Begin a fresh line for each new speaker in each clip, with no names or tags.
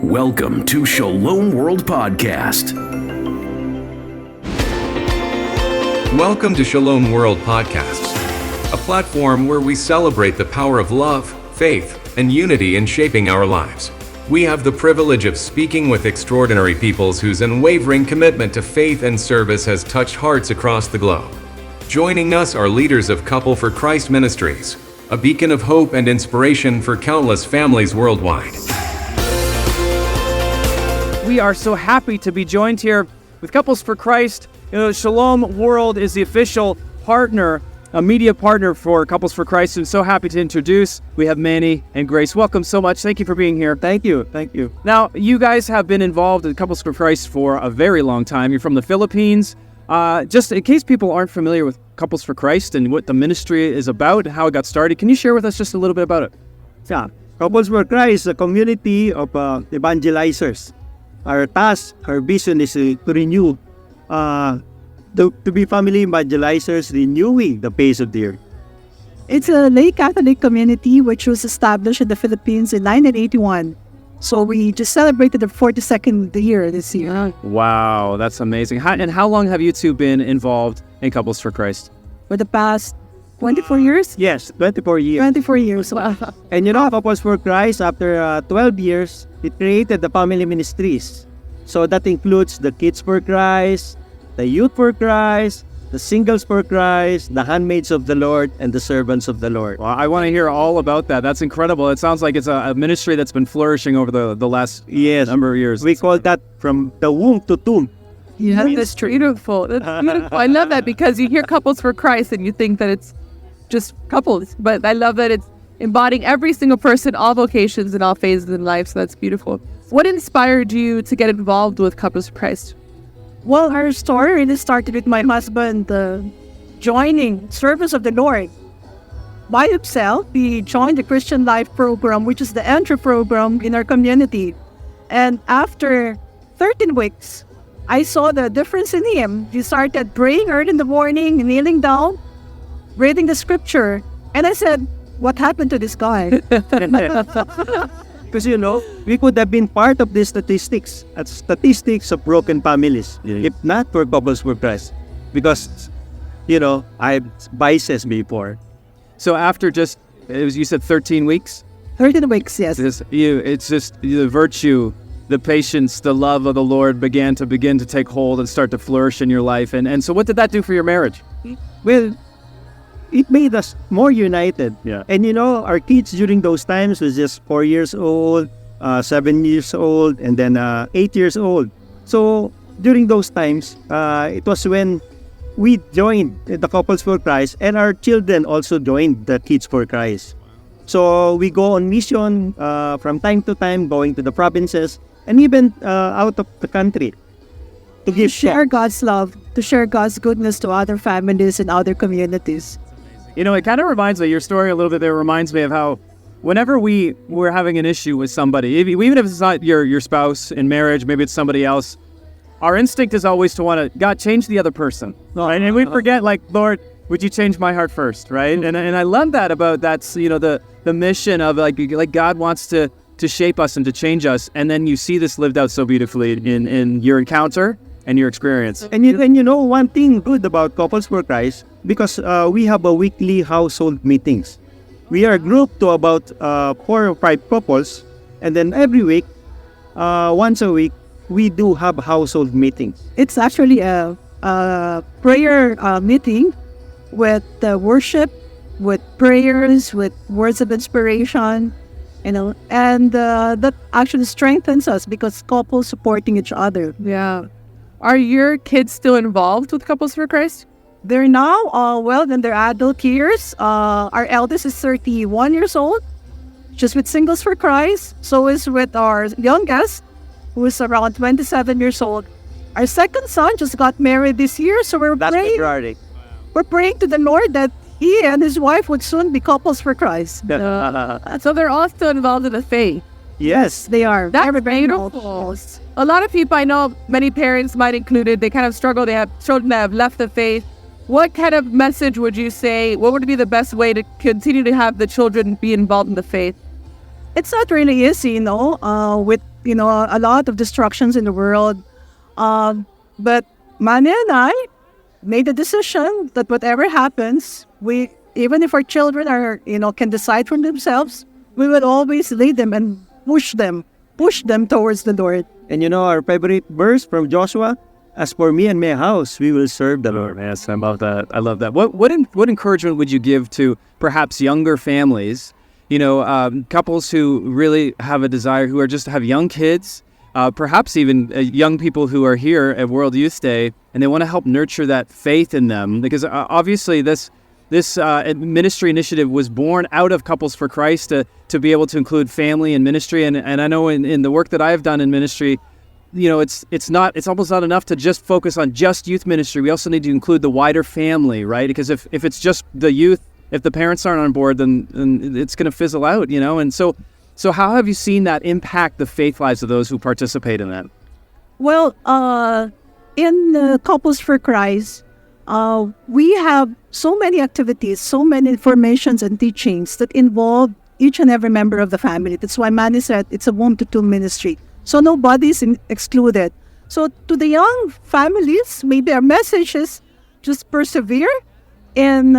Welcome to Shalom World Podcast.
Welcome to Shalom World Podcasts, a platform where we celebrate the power of love, faith, and unity in shaping our lives. We have the privilege of speaking with extraordinary peoples whose unwavering commitment to faith and service has touched hearts across the globe. Joining us are leaders of Couple for Christ Ministries, a beacon of hope and inspiration for countless families worldwide.
We are so happy to be joined here with Couples for Christ. Shalom World is the official partner, a media partner for Couples for Christ, and so happy to introduce. We have Manny and Grace. Welcome so much. Thank you for being here.
Thank you.
Now, you guys have been involved in Couples for Christ for a very long time. You're from the Philippines. Just in case people aren't familiar with Couples for Christ and what the ministry is about, how it got started, can you share with us just a little bit about it?
Yeah. Couples for Christ is a community of evangelizers. Our task, our vision is to renew, to be family evangelizers, renewing the face of the earth.
It's a lay Catholic community which was established in the Philippines in 1981. So we just celebrated the 42nd year this year.
Wow, that's amazing. How long have you two been involved in Couples for Christ?
For the past 24 years?
Yes, 24 years.
24 years. Wow.
And Couples for Christ, after 12 years, it created the family ministries. So that includes the Kids for Christ, the Youth for Christ, the Singles for Christ, the Handmaids of the Lord, and the Servants of the Lord.
Well, I want to hear all about that. That's incredible. It sounds like it's a ministry that's been flourishing over the last number of years.
We call that from the womb to tomb.
Yeah, that's beautiful. That's beautiful. I love that because you hear Couples for Christ and you think that it's just couples. But I love that it's embodying every single person, all vocations and all phases in life. So that's beautiful. What inspired you to get involved with Couples for Christ?
Well, our story really started with my husband joining Service of the Lord. By himself, he joined the Christian Life program, which is the entry program in our community. And after 13 weeks, I saw the difference in him. He started praying early in the morning, kneeling down, reading the scripture. And I said, what happened to this guy?
Because, we could have been part of the statistics of broken families, if not for Couples for Christ. Because, I had vices before.
So after you said 13 weeks?
13 weeks, yes.
It's just the virtue, the patience, the love of the Lord began to take hold and start to flourish in your life. And so what did that do for your marriage?
Well, it made us more united.
Yeah.
And our kids during those times was just 4 years old, 7 years old, and then 8 years old. So during those times, it was when we joined the Couples for Christ, and our children also joined the Kids for Christ. So we go on mission from time to time, going to the provinces, and even out of the country.
To share God's love, to share God's goodness to other families and other communities.
It kind of reminds me, your story a little bit there reminds me of how whenever we were having an issue with somebody, even if it's not your spouse in marriage, maybe it's somebody else, our instinct is always to want to, God, change the other person. Right? And we forget, Lord, would you change my heart first, right? And I love that about that's, the mission of like God wants to shape us and to change us. And then you see this lived out so beautifully in your encounter and your experience.
And one thing good about Couples for Christ, because we have a weekly household meetings. We are grouped to about 4 or 5 couples, and then every week, once a week, we do have household meetings.
It's actually a prayer meeting with worship, with prayers, with words of inspiration, and that actually strengthens us because couples supporting each other.
Yeah. Are your kids still involved with Couples for Christ?
They're now in their adult years. Our eldest is 31 years old, just with Singles for Christ. So is with our youngest, who is around 27 years old. Our second son just got married this year, so we're praying to the Lord that he and his wife would soon be Couples for Christ.
So they're all still involved in the faith.
Yes,
they are.
That's beautiful. A lot of people, I know many parents might included, they kind of struggle. They have children that have left the faith. What kind of message would you say, what would be the best way to continue to have the children be involved in the faith?
It's not really easy, with a lot of destructions in the world. But Manny and I made a decision that whatever happens, even if our children can decide for themselves, we will always lead them and push them towards the Lord.
And our favorite verse from Joshua, as for me and my house, we will serve the Lord.
Yes, I love that. I love that. What encouragement would you give to perhaps younger families, couples who really have a desire, who have young kids, perhaps even young people who are here at World Youth Day, and they want to help nurture that faith in them? Because obviously this ministry initiative was born out of Couples for Christ to be able to include family and ministry. And I know in the work that I have done in ministry, it's almost not enough to just focus on just youth ministry. We also need to include the wider family, right? Because if it's just the youth, if the parents aren't on board, then it's going to fizzle out, And so how have you seen that impact the faith lives of those who participate in that?
Well, in Couples for Christ, we have so many activities, so many informations and teachings that involve each and every member of the family. That's why Manny said it's a 1-to-2 ministry. So nobody's excluded. So to the young families, maybe our message is just persevere and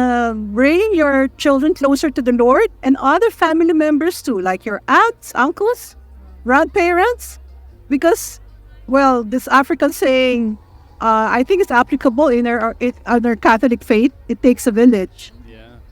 bring your children closer to the Lord, and other family members too, like your aunts, uncles, grandparents. Because, this African saying, I think it's applicable in our Catholic faith. It takes a village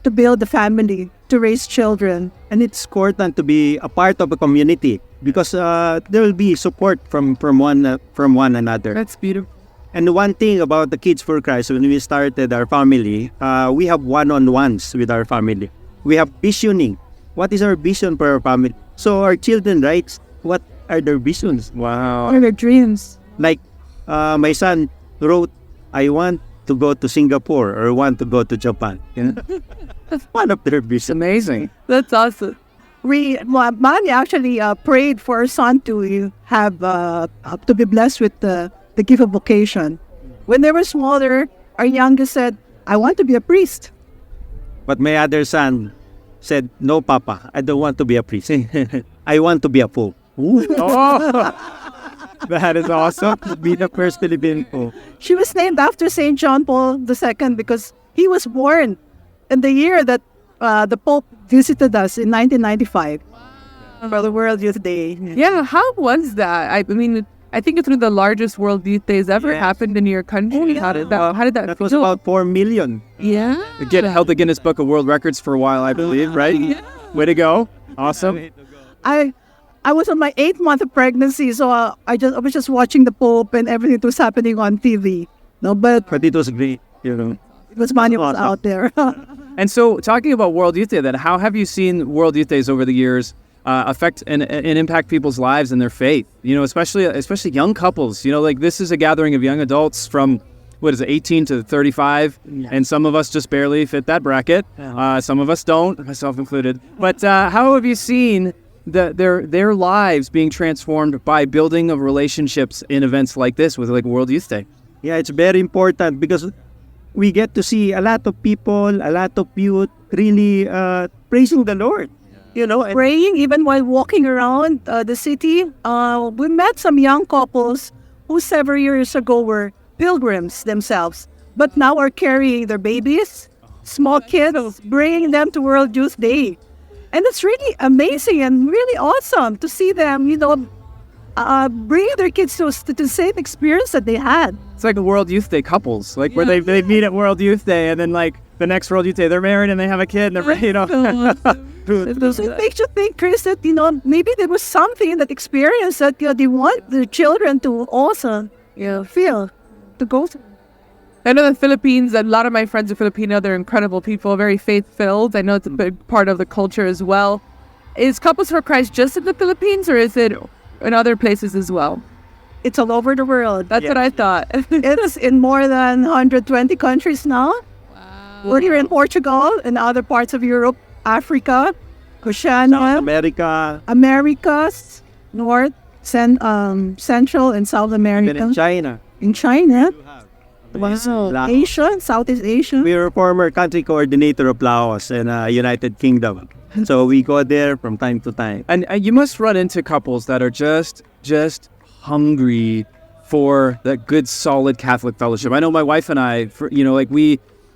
to build a family, to raise children.
And it's important to be a part of a community because there will be support from one another.
That's beautiful.
And one thing about the Kids for Christ, when we started our family, we have one-on-ones with our family. We have visioning. What is our vision for our family? So our children writes what are their visions.
Wow.
What are their dreams?
Like my son wrote, I want to go to Singapore or want to go to Japan. That's one of their visions.
Amazing.
That's awesome.
Manny actually prayed for our son to have to be blessed with the gift of vocation. When they were smaller, our youngest said, I want to be a priest.
But my other son said, no, Papa, I don't want to be a priest. I want to be a pope.
That is awesome.
Be the first Philippine pope.
She was named after St. John Paul II because he was born in the year that the Pope visited us in 1995 for the World Youth Day.
Yeah, how was that? I mean, I think it's one of the largest World Youth Days ever happened in your country.
Oh, yeah.
How did that
That
feel?
was about 4 million.
Yeah.
Held the Guinness Book of World Records for a while, I believe, right?
Yeah.
Way to go. Awesome.
I was on my 8th month of pregnancy, so I was just watching the Pope and everything that was happening on TV.
But it was great,
It was Manny was out there.
And so, talking about World Youth Day, then, how have you seen World Youth Days over the years affect and impact people's lives and their faith? Especially young couples. This is a gathering of young adults from 18 to 35, and some of us just barely fit that bracket. Some of us don't, myself included. But how have you seen their lives being transformed by building of relationships in events like this, with World Youth Day?
Yeah, it's very important because we get to see a lot of people, a lot of youth really praising the Lord. And
Praying even while walking around the city. We met some young couples who several years ago were pilgrims themselves, but now are carrying their babies, small kids, bringing them to World Youth Day. And it's really amazing and really awesome to see them, bringing their kids to the same experience that they had.
It's like a World Youth Day couples, where they meet at World Youth Day, and then the next World Youth Day they're married and they have a kid, and
It makes you think, Chris, that maybe there was something in that experience that they want their children to also feel, to go through.
I know the Philippines, a lot of my friends are Filipino. They're incredible people, very faith-filled. I know it's a big part of the culture as well. Is Couples for Christ just in the Philippines, or is it in other places as well?
It's all over the world.
That's what I thought.
It's in more than 120 countries now. Wow. We're here in Portugal and other parts of Europe, Africa, Oceania, Americas, North, Central, and South America.
Even in China.
In China.
Laos.
Asia, Southeast Asia.
We were former country coordinator of Laos and United Kingdom. So we go there from time to time.
And you must run into couples that are just hungry for that good, solid Catholic fellowship. I know my wife and I,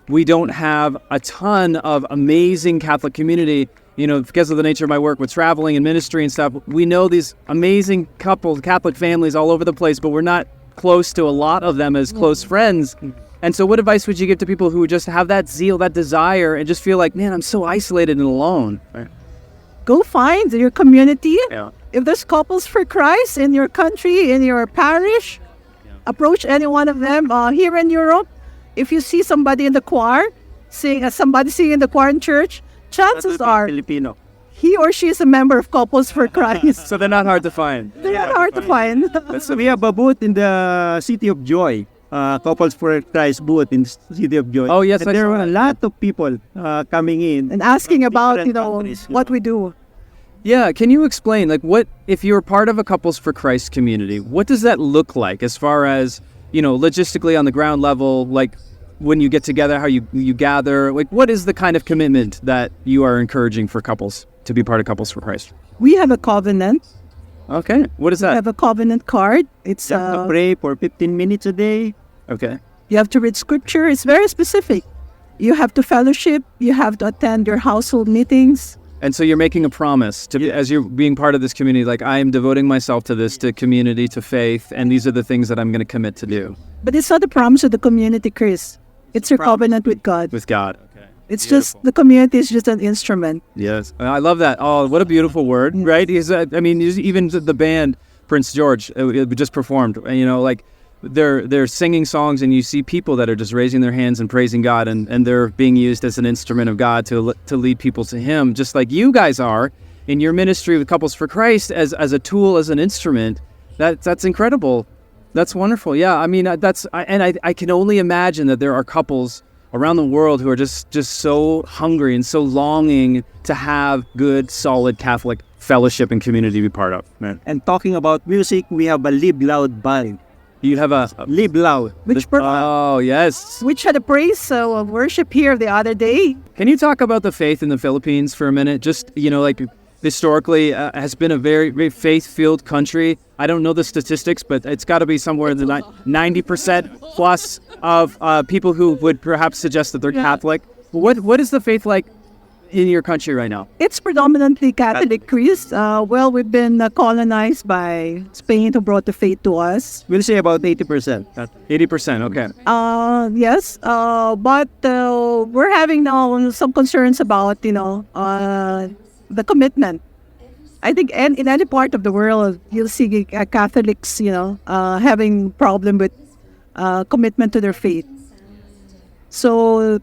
we don't have a ton of amazing Catholic community, because of the nature of my work with traveling and ministry and stuff. We know these amazing couples, Catholic families all over the place, but we're not close to a lot of them as close friends. And so what advice would you give to people who just have that zeal, that desire, and just feel like, man, I'm so isolated and alone?
Go find your community.
Yeah.
If there's couples for Christ in your country, in your parish, approach any one of them. Here in Europe, if you see somebody in the choir, somebody singing in the choir in church, chances are
Filipino.
he or she is a member of Couples for Christ.
So they're not hard to find.
They're not hard to find.
So we have a booth in the City of Joy. Couples for Christ booth in City of Joy.
Oh, yes,
And
I
there
saw
were a
that.
lot of people coming in.
And asking about,
different countries,
what we do.
Yeah, can you explain, what if you're part of a Couples for Christ community, what does that look like as far as, logistically on the ground level, when you get together, how you gather, what is the kind of commitment that you are encouraging for couples to be part of Couples for Christ?
We have a covenant.
Okay, what is
We
that?
have a covenant card. It's
You have to pray for 15 minutes a day.
Okay.
you have to read scripture. It's very specific. You have to fellowship. You have to attend your household meetings.
And so you're making a promise as you're being part of this community, I am devoting myself to this, to community, to faith, and these are the things that I'm going to commit to do
But it's not a promise of the community, Chris. It's your covenant with God.
with God. Okay.
It's just, the community is just an instrument.
Yes, I love that. Oh, what a beautiful word, right? Even the band Prince George just performed. They're singing songs, and you see people that are just raising their hands and praising God, and they're being used as an instrument of God to lead people to Him, just like you guys are in your ministry with Couples for Christ as a tool, as an instrument. That's incredible. That's wonderful. Yeah, I can only imagine that there are couples around the world who are just so hungry and so longing to have good, solid Catholic fellowship and community to be part of. Man.
And talking about music, we have a Live Loud band.
You have a
Live Loud.
oh yes.
Which had a praise worship here the other day.
Can you talk about the faith in the Philippines for a minute? Just historically has been a very, very faith-filled country. I don't know the statistics, but it's got to be somewhere in the 90% plus of people who would perhaps suggest that they're Catholic. What is the faith like in your country right now?
It's predominantly Catholic, Chris. We've been colonized by Spain, who brought the faith to us.
We'll say about 80%.
80%, okay.
Yes, but we're having now some concerns about, the commitment. I think in any part of the world, you'll see Catholics, having problem with commitment to their faith. So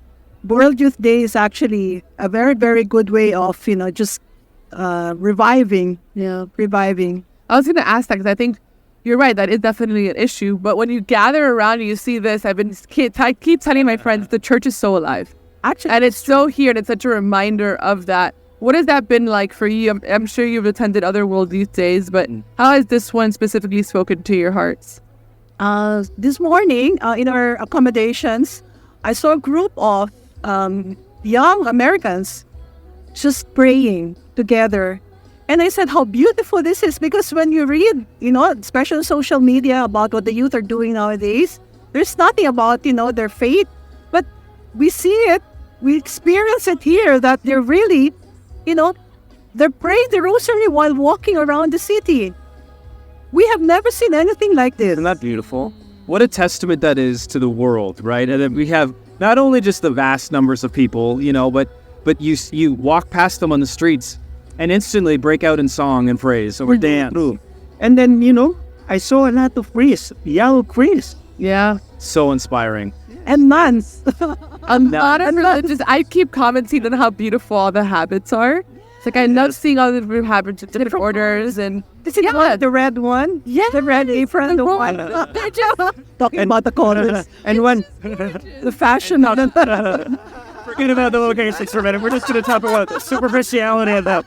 World Youth Day is actually a very, very good way of, just reviving. Reviving.
I was going to ask that because I think you're right. That is definitely an issue. But when you gather around and you see this, I keep telling my friends the church is so alive.
Actually,
And it's so here, and it's such a reminder of that. What has that been like for you? I'm sure you've attended other World Youth Days, but how has this one specifically spoken to your hearts?
this morning in our accommodations, I saw a group of young Americans just praying together. And I said how beautiful this is, because when you read, especially on social media about what the youth are doing nowadays, there's nothing about, their faith. But we see it, we experience it here, that they're really, they're praying the rosary while walking around the city. We have never seen anything like this.
Isn't that beautiful? What a testament that is to the world, right? And then we have not only just the vast numbers of people, but you walk past them on the streets and instantly break out in song and praise or dance.
True. And then, I saw a lot of priests, young priests.
Yeah.
So inspiring.
And nuns.
A lot of religious. I keep commenting on how beautiful all the habits are. It's like I love seeing all the different habits, different orders, and
The red one?
Yeah.
The red apron, the one. Talking about the colors.
And one,
The fashion of it.
Forget about the locations for a minute. We're just going to talk about the superficiality of that.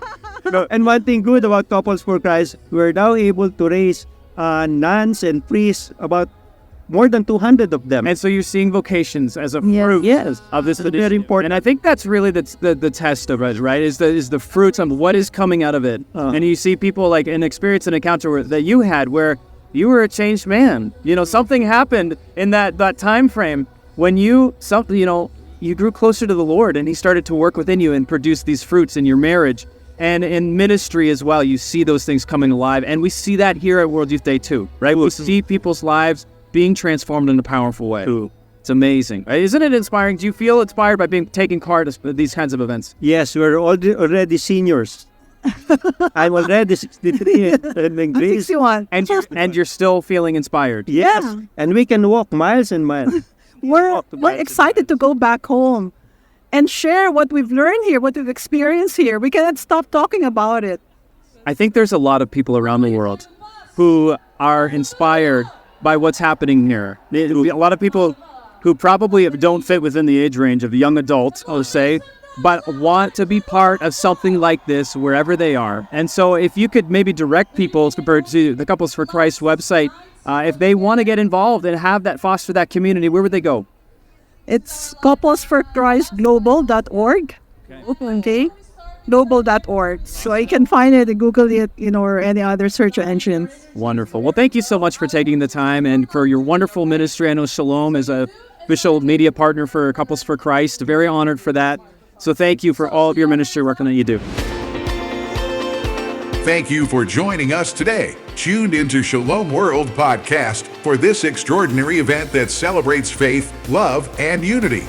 and one thing good about Couples for Christ, we're now able to raise nuns and priests about more than 200 of them.
And so you're seeing vocations as a
Yes.
fruit
Yes.
of this
It's very
initiative.
important.
And I think that's really the test of it, right? Is the fruits of what is coming out of it. And you see people like an experience, an encounter that you had where you were a changed man. You know, something happened in that time frame when you grew closer to the Lord, and He started to work within you and produce these fruits in your marriage and in ministry as well. You see those things coming alive, and we see that here at World Youth Day too, right? We see people's lives being transformed in a powerful way.
True.
It's amazing. Right? Isn't it inspiring? Do you feel inspired by taking part in these kinds of events?
Yes, we're already seniors. I'm already 63 and Grace.
61.
And you're still feeling inspired.
Yes,
Yeah.
and we can walk miles and miles.
We're excited to go back home and share what we've learned here, what we've experienced here. We cannot stop talking about it.
I think there's a lot of people around the world who are inspired by what's happening here. A lot of people who probably don't fit within the age range of young adults, I'll say, but want to be part of something like this wherever they are. And so if you could maybe direct people compared to the Couples for Christ website, if they want to get involved and have that, foster that community, where would they go?
It's couplesforchristglobal.org. Okay. Global.org. So you can find it and Google it, or any other search engine.
Wonderful. Well, thank you so much for taking the time and for your wonderful ministry. I know Shalom is a official media partner for Couples for Christ. Very honored for that. So thank you for all of your ministry work that you do.
Thank you for joining us today. Tuned into Shalom World Podcast for this extraordinary event that celebrates faith, love, and unity.